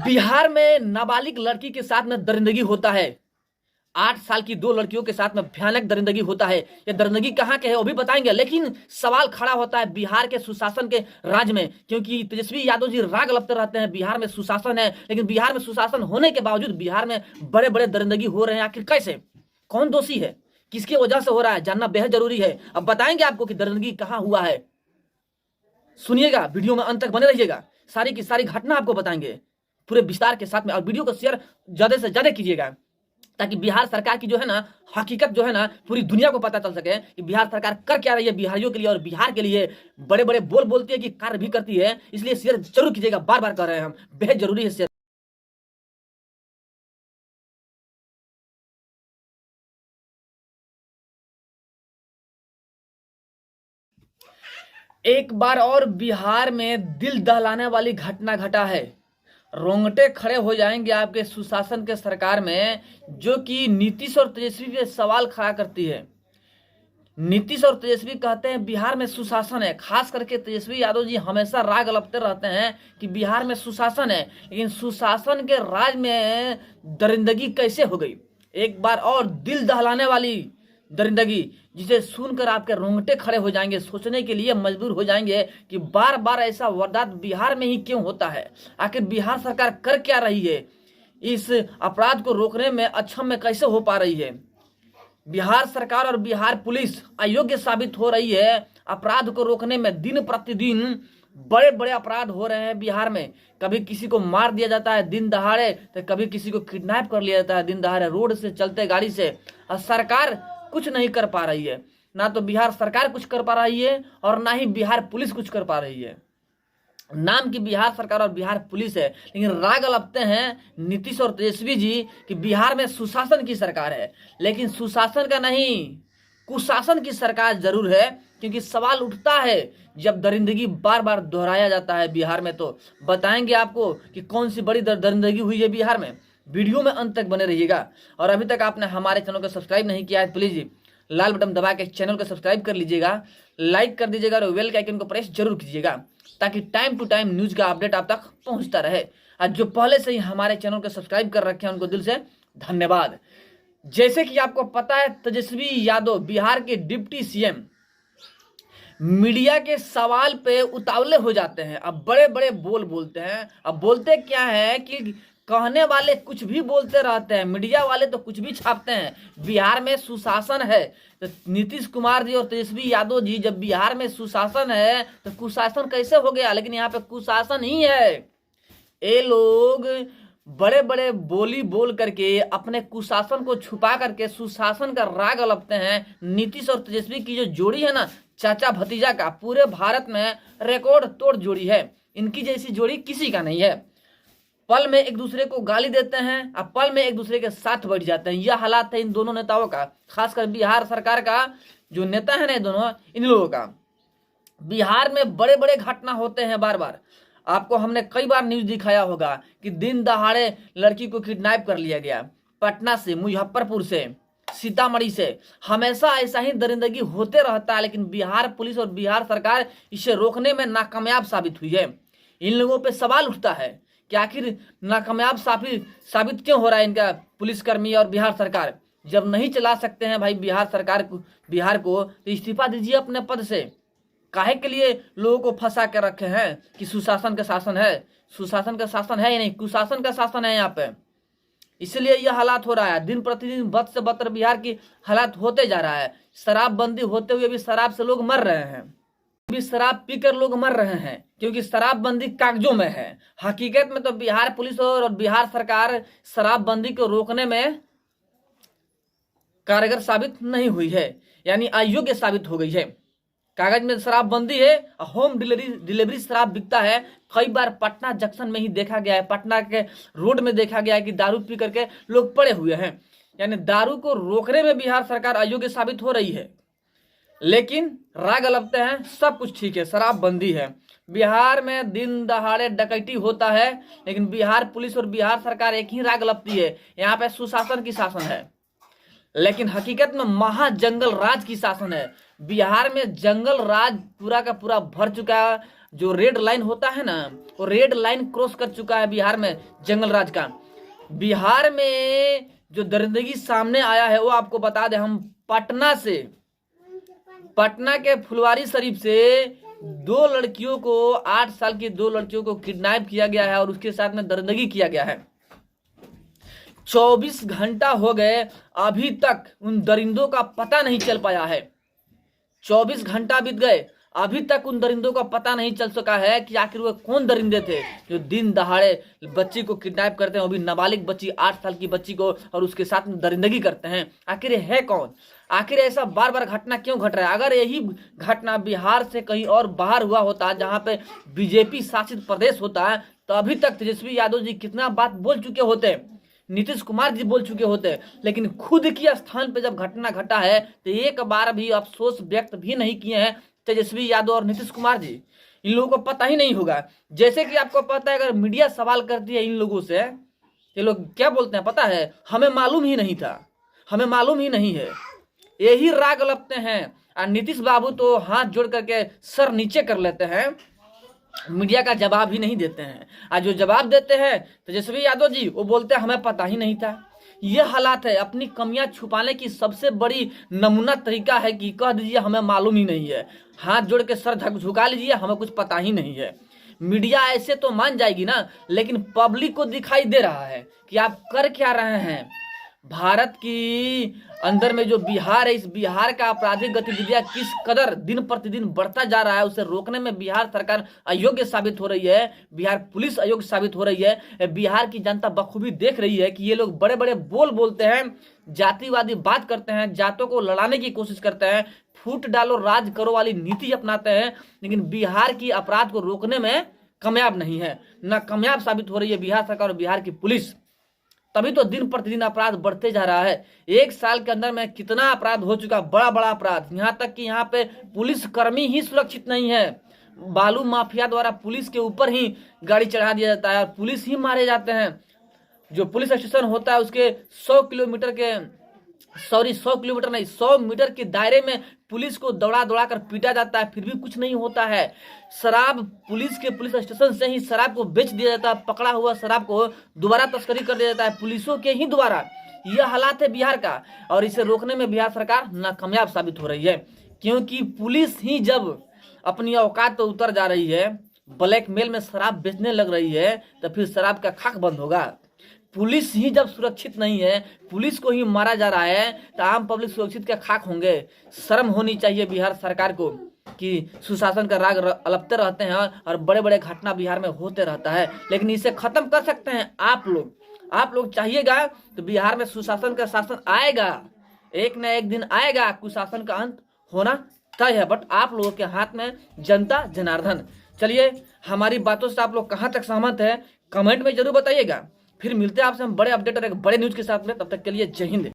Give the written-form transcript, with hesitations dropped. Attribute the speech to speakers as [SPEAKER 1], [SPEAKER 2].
[SPEAKER 1] बिहार में नाबालिग लड़की के साथ में दरिंदगी होता है। 8 साल की 2 लड़कियों के साथ में भयानक दरिंदगी होता है। ये दरिंदगी कहाँ के है वो भी बताएंगे, लेकिन सवाल खड़ा होता है बिहार के सुशासन के राज में, क्योंकि तेजस्वी यादव जी राग लपते रहते हैं बिहार में सुशासन है, लेकिन बिहार में सुशासन होने के बावजूद बिहार में बड़े बड़े दरिंदगी हो रहे हैं। आखिर कैसे, कौन दोषी है, किसकी वजह से हो रहा है, जानना बेहद जरूरी है। अब बताएंगे आपको कि दरिंदगी कहाँ हुआ है। सुनिएगा, वीडियो में अंत तक बने रहिएगा, सारी की सारी घटना आपको बताएंगे पूरे विस्तार के साथ में। और वीडियो को शेयर ज्यादा से ज्यादा कीजिएगा ताकि बिहार सरकार की जो है ना हकीकत जो है ना पूरी दुनिया को पता चल सके कि बिहार सरकार कर क्या रही है बिहारियों के लिए और बिहार के लिए। बड़े बड़े बोल बोलती है कि कार्य भी करती है, इसलिए शेयर जरूर कीजिएगा, बार बार कर रहे हैं हम, बेहद जरूरी है शेयर। एक बार और बिहार में दिल दहलाने वाली घटना घटा है। रोंगटे खड़े हो जाएंगे आपके सुशासन के सरकार में, जो कि नीतीश और तेजस्वी पे सवाल खड़ा करती है। नीतीश और तेजस्वी कहते हैं बिहार में सुशासन है, खास करके तेजस्वी यादव जी हमेशा राग लपते रहते हैं कि बिहार में सुशासन है, लेकिन सुशासन के राज में दरिंदगी कैसे हो गई। एक बार और दिल दहलाने वाली दरिंदगी, जिसे सुनकर आपके रोंगटे खड़े हो जाएंगे, सोचने के लिए मजबूर हो जाएंगे कि बार बार ऐसा वारदात बिहार में ही क्यों होता है। आखिर बिहार सरकार कर क्या रही है, इस अपराध को रोकने में अक्षम में कैसे हो पा रही है। बिहार सरकार और बिहार पुलिस अयोग्य साबित हो रही है अपराध को रोकने में। दिन प्रतिदिन बड़े बड़े अपराध हो रहे हैं बिहार में। कभी किसी को मार दिया जाता है दिन दहाड़े, तो कभी किसी को किडनैप कर लिया जाता है दिन दहाड़े रोड से चलते गाड़ी से, और सरकार कुछ नहीं कर पा रही है। ना तो बिहार सरकार कुछ कर पा रही है और ना ही बिहार पुलिस कुछ कर पा रही है। नाम की बिहार सरकार और बिहार पुलिस है, लेकिन राग लपते हैं नीतीश और तेजस्वी जी कि बिहार में सुशासन की सरकार है, लेकिन सुशासन का नहीं कुशासन की सरकार जरूर है। क्योंकि सवाल उठता है जब दरिंदगी बार बार दोहराया जाता है बिहार में। तो बताएंगे आपको कि कौन सी बड़ी दरिंदगी हुई है बिहार में। वीडियो में अंत तक बने रहिएगा। और अभी तक आपने हमारे चैनल को सब्सक्राइब नहीं किया है, प्लीज लाल बटन दबा के चैनल को सब्सक्राइब कर लीजिएगा, लाइक कर दीजिएगा और बेल के आइकन को प्रेस जरूर कीजिएगा, ताकि टाइम टू टाइम न्यूज का अपडेट आप तक पहुंचता रहे। और जो पहले से ही हमारे चैनल को सब्सक्राइब कर रखे हैं उनको दिल से धन्यवाद। जैसे कि आपको पता है, तेजस्वी यादव बिहार के डिप्टी सीएम मीडिया के सवाल पे उतावले हो जाते हैं। अब बड़े बड़े बोल बोलते हैं। अब बोलते क्या है कि कहने वाले कुछ भी बोलते रहते हैं, मीडिया वाले तो कुछ भी छापते हैं। बिहार में सुशासन है तो नीतीश कुमार जी और तेजस्वी यादव जी, जब बिहार में सुशासन है तो कुशासन कैसे हो गया। लेकिन यहाँ पे कुशासन ही है। ये लोग बड़े बड़े बोली बोल करके अपने कुशासन को छुपा करके सुशासन का राग लपते हैं। नीतीश और तेजस्वी की जो जोड़ी है ना, चाचा भतीजा का, पूरे भारत में रिकॉर्ड तोड़ जोड़ी है। इनकी जैसी जोड़ी किसी का नहीं है। पल में एक दूसरे को गाली देते हैं और पल में एक दूसरे के साथ बैठ जाते हैं। यह हालात है इन दोनों नेताओं का, खासकर बिहार सरकार का जो नेता है ना, दोनों इन लोगों का। बिहार में बड़े बड़े घटना होते हैं बार बार। आपको हमने कई बार न्यूज दिखाया होगा कि दिन दहाड़े लड़की को किडनैप कर लिया गया, पटना से, मुजफ्फरपुर से, सीतामढ़ी से। हमेशा ऐसा ही दरिंदगी होते रहता है, लेकिन बिहार पुलिस और बिहार सरकार इसे रोकने में नाकामयाब साबित हुई है। इन लोगों पे सवाल उठता है कि आखिर नाकामयाब साबित क्यों हो रहा है इनका पुलिसकर्मी और बिहार सरकार। जब नहीं चला सकते हैं भाई बिहार सरकार को, बिहार को, तो इस्तीफा दीजिए अपने पद से। काहे के लिए लोगों को फंसा के रखे हैं कि सुशासन का शासन है। सुशासन का शासन है या नहीं, कुशासन का शासन है यहाँ पे। इसलिए यह हालात हो रहा है। दिन प्रतिदिन बद से बदतर बिहार की हालात होते जा रहा है। शराबबंदी होते हुए भी शराब से लोग मर रहे हैं, भी शराब पीकर लोग मर रहे हैं, क्योंकि शराबबंदी कागजों में है। हकीकत में तो बिहार पुलिस और बिहार सरकार शराबबंदी को रोकने में कारगर साबित नहीं हुई है, यानी अयोग्य साबित हो गई है। कागज में शराबबंदी है, होम डिलीवरी शराब बिकता है। कई बार पटना जंक्शन में ही देखा गया है, पटना के रोड में देखा गया है कि दारू पी करके लोग पड़े हुए हैं। यानी दारू को रोकने में बिहार सरकार अयोग्य साबित हो रही है। लेकिन राग लपते हैं सब कुछ ठीक है, शराबबंदी है। बिहार में दिन दहाड़े डकैती होता है, लेकिन बिहार पुलिस और बिहार सरकार एक ही राग लपती है, यहाँ पे सुशासन की शासन है। लेकिन हकीकत में महाजंगल राज की शासन है। बिहार में जंगल राज पूरा का पूरा भर चुका है। जो रेड लाइन होता है ना, वो रेड लाइन क्रॉस कर चुका है बिहार में जंगल राज का। बिहार में जो दरिंदगी सामने आया है वो आपको बता दें, हम पटना के फुलवारी शरीफ से 8 साल की 2 लड़कियों को किडनैप किया गया है और उसके साथ में दरिंदगी किया गया है। 24 घंटा हो गए, अभी तक उन दरिंदों का पता नहीं चल पाया है। 24 घंटा बीत गए, अभी तक उन दरिंदों का पता नहीं चल सका है कि आखिर वो कौन दरिंदे थे जो दिन दहाड़े बच्ची को किडनैप करते हैं, वो भी नाबालिग बच्ची, 8 साल की बच्ची को, और उसके साथ में दरिंदगी करते हैं। आखिर ये है कौन? आखिर ऐसा बार बार घटना क्यों घट रहा है? अगर यही घटना बिहार से कहीं और बाहर हुआ होता, जहां पे बीजेपी शासित प्रदेश होता है, तो अभी तक तेजस्वी यादव जी कितना बात बोल चुके होते, नीतीश कुमार जी बोल चुके होते। लेकिन खुद की स्थान पे जब घटना घटा है तो एक बार भी अफसोस व्यक्त भी नहीं किए हैं तेजस्वी यादव और नीतीश कुमार जी। इन लोगों को पता ही नहीं होगा। जैसे कि आपको पता है, अगर मीडिया सवाल करती है इन लोगों से, ये लोग क्या बोलते हैं पता है? हमें मालूम ही नहीं था, हमें मालूम ही नहीं है, यही राग लपते हैं। और नीतीश बाबू तो हाथ जोड़ करके सर नीचे कर लेते हैं, मीडिया का जवाब ही नहीं देते हैं। आज जो जवाब देते हैं तेजस्वी यादव जी, वो बोलते हैं हमें पता ही नहीं था। ये हालात है। अपनी कमियां छुपाने की सबसे बड़ी नमूना तरीका है कि कह दीजिए हमें मालूम ही नहीं है, हाथ जोड़ के सर झुका लीजिए, हमें कुछ पता ही नहीं है। मीडिया ऐसे तो मान जाएगी ना, लेकिन पब्लिक को दिखाई दे रहा है कि आप कर क्या रहे हैं। भारत की अंदर में जो बिहार है, इस बिहार का आपराधिक गतिविधियां किस कदर दिन प्रतिदिन बढ़ता जा रहा है, उसे रोकने में बिहार सरकार अयोग्य साबित हो रही है, बिहार पुलिस अयोग्य साबित हो रही है। बिहार की जनता बखूबी देख रही है कि ये लोग बड़े बड़े बोल बोलते हैं, जातिवादी बात करते हैं, जातों को लड़ाने की कोशिश करते हैं, फूट डालो राज करो वाली नीति अपनाते हैं, लेकिन बिहार की अपराध को रोकने में कामयाब नहीं है, ना कामयाब साबित हो रही है बिहार सरकार और बिहार की पुलिस। तभी तो दिन प्रतिदिन अपराध बढ़ते जा रहा है। 1 साल के अंदर में कितना अपराध हो चुका, बड़ा बड़ा अपराध, यहाँ तक कि यहाँ पे पुलिस कर्मी ही सुरक्षित नहीं है। बालू माफिया द्वारा पुलिस के ऊपर ही गाड़ी चढ़ा दिया जाता है और पुलिस ही मारे जाते हैं। जो पुलिस स्टेशन होता है उसके 100 किलोमीटर नहीं, 100 मीटर के दायरे में पुलिस को दौड़ा दौड़ा कर पीटा जाता है, फिर भी कुछ नहीं होता है। शराब पुलिस स्टेशन से ही शराब को बेच दिया जाता है, पकड़ा हुआ शराब को दोबारा तस्करी कर दिया जाता है पुलिसों के ही द्वारा। यह हालात है बिहार का, और इसे रोकने में बिहार सरकार नाकामयाब साबित हो रही है, क्योंकि पुलिस ही जब अपनी औकात पर उतर जा रही है, ब्लैकमेल में शराब बेचने लग रही है, तो फिर शराब का खाक बंद होगा। पुलिस ही जब सुरक्षित नहीं है, पुलिस को ही मारा जा रहा है, तो आम पब्लिक सुरक्षित क्या खाक होंगे। शर्म होनी चाहिए बिहार सरकार को कि सुशासन का राग अलपते रहते हैं और बड़े बड़े घटना बिहार में होते रहता है। लेकिन इसे खत्म कर सकते हैं आप लोग चाहिएगा तो बिहार में सुशासन का शासन आएगा, एक न एक दिन आएगा, कुशासन का अंत होना तय है। बट आप लोगों के हाथ में जनता जनार्दन। चलिए, हमारी बातों से आप लोग कहां तक सहमत है कमेंट में जरूर बताइएगा। फिर मिलते हैं आपसे हम बड़े अपडेट और एक बड़े न्यूज के साथ में। तब तक के लिए जय हिंद।